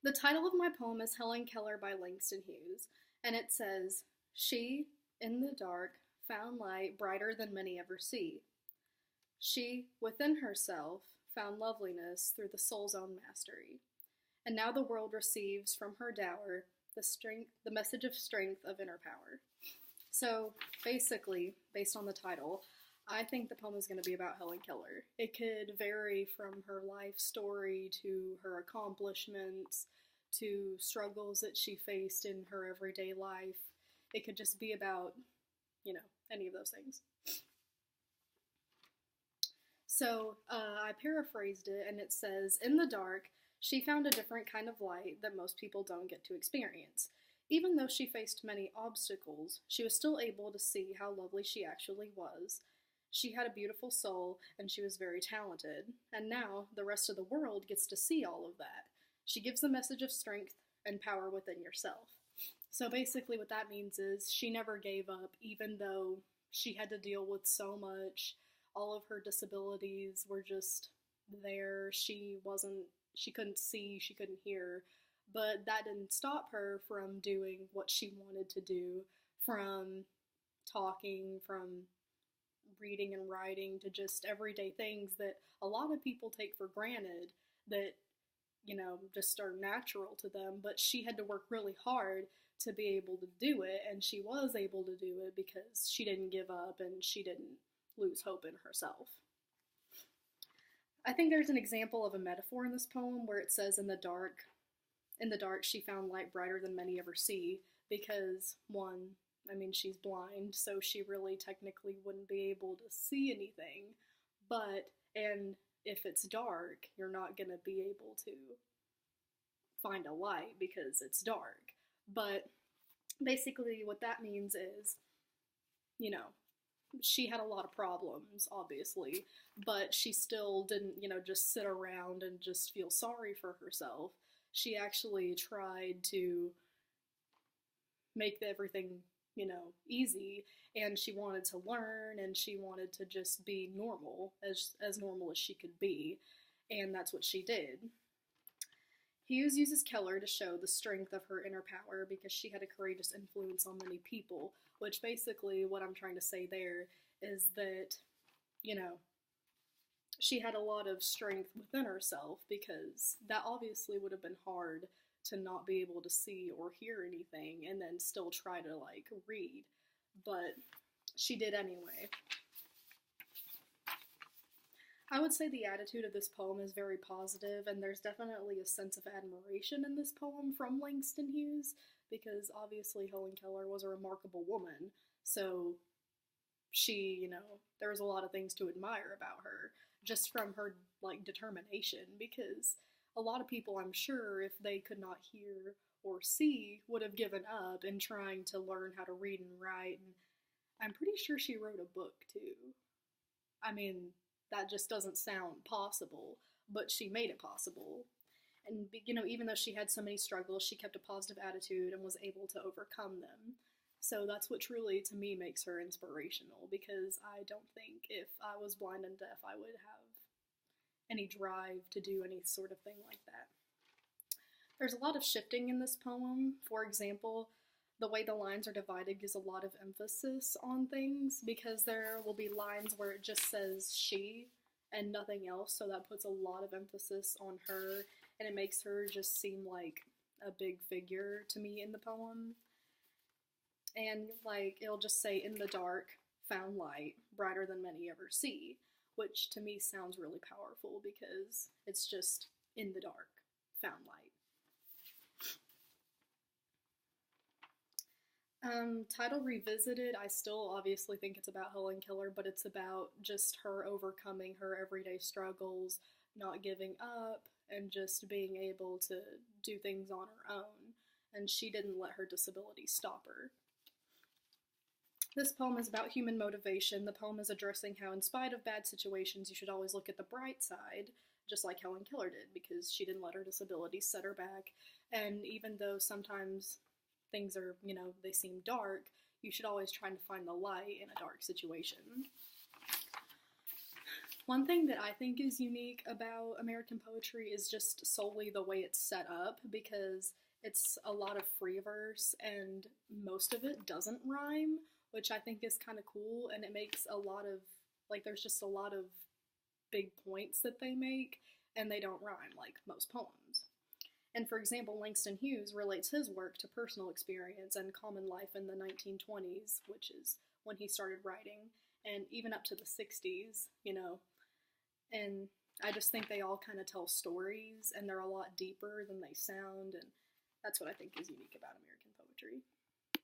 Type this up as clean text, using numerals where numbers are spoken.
The title of my poem is Helen Keller by Langston Hughes, and it says, She, in the dark, found light brighter than many ever see. She, within herself, found loveliness through the soul's own mastery. And now the world receives from her dower the message of strength of inner power. So basically, based on the title, I think the poem is going to be about Helen Keller. It could vary from her life story to her accomplishments to struggles that she faced in her everyday life. It could just be about, any of those things. So I paraphrased it, and it says, In the dark, she found a different kind of light that most people don't get to experience. Even though she faced many obstacles, she was still able to see how lovely she actually was. She had a beautiful soul, and she was very talented, and now the rest of the world gets to see all of that. She gives the message of strength and power within yourself. So basically what that means is she never gave up, even though she had to deal with so much. All of her disabilities were just there. She couldn't see, she couldn't hear, but that didn't stop her from doing what she wanted to do, from talking, from reading and writing, to just everyday things that a lot of people take for granted that, just are natural to them, but she had to work really hard to be able to do it, and she was able to do it because she didn't give up and she didn't lose hope in herself. I think there's an example of a metaphor in this poem where it says in the dark she found light brighter than many ever see, because one, she's blind, so she really technically wouldn't be able to see anything, and if it's dark, you're not going to be able to find a light because it's dark. But basically what that means is, she had a lot of problems, obviously, but she still didn't, just sit around and just feel sorry for herself. She actually tried to make everything, easy, and she wanted to learn, and she wanted to just be normal, as normal as she could be, and that's what she did. Hughes uses Keller to show the strength of her inner power because she had a courageous influence on many people, which basically what I'm trying to say there is that, she had a lot of strength within herself, because that obviously would have been hard to not be able to see or hear anything and then still try to, read. But she did anyway. I would say the attitude of this poem is very positive, and there's definitely a sense of admiration in this poem from Langston Hughes, because obviously Helen Keller was a remarkable woman, so she, there was a lot of things to admire about her, just from her, determination, because a lot of people, I'm sure, if they could not hear or see, would have given up in trying to learn how to read and write, and I'm pretty sure she wrote a book, too. That just doesn't sound possible, but she made it possible. And, even though she had so many struggles, she kept a positive attitude and was able to overcome them. So that's what truly, to me, makes her inspirational, because I don't think if I was blind and deaf, I would have any drive to do any sort of thing like that. There's a lot of shifting in this poem. For example, the way the lines are divided gives a lot of emphasis on things, because there will be lines where it just says she and nothing else, so that puts a lot of emphasis on her, and it makes her just seem like a big figure to me in the poem. And it'll just say, in the dark, found light, brighter than many ever see, which to me sounds really powerful, because it's just in the dark, found light. Title Revisited, I still obviously think it's about Helen Keller, but it's about just her overcoming her everyday struggles, not giving up, and just being able to do things on her own, and she didn't let her disability stop her. This poem is about human motivation. The poem is addressing how, in spite of bad situations, you should always look at the bright side, just like Helen Keller did, because she didn't let her disability set her back, and even though sometimes things are, they seem dark, you should always try to find the light in a dark situation. One thing that I think is unique about American poetry is just solely the way it's set up, because it's a lot of free verse and most of it doesn't rhyme, which I think is kind of cool, and it makes a lot of, like, there's just a lot of big points that they make, and they don't rhyme like most poems. And for example, Langston Hughes relates his work to personal experience and common life in the 1920s, which is when he started writing, and even up to the 60s, you know. And I just think they all kind of tell stories, and they're a lot deeper than they sound, and that's what I think is unique about American poetry.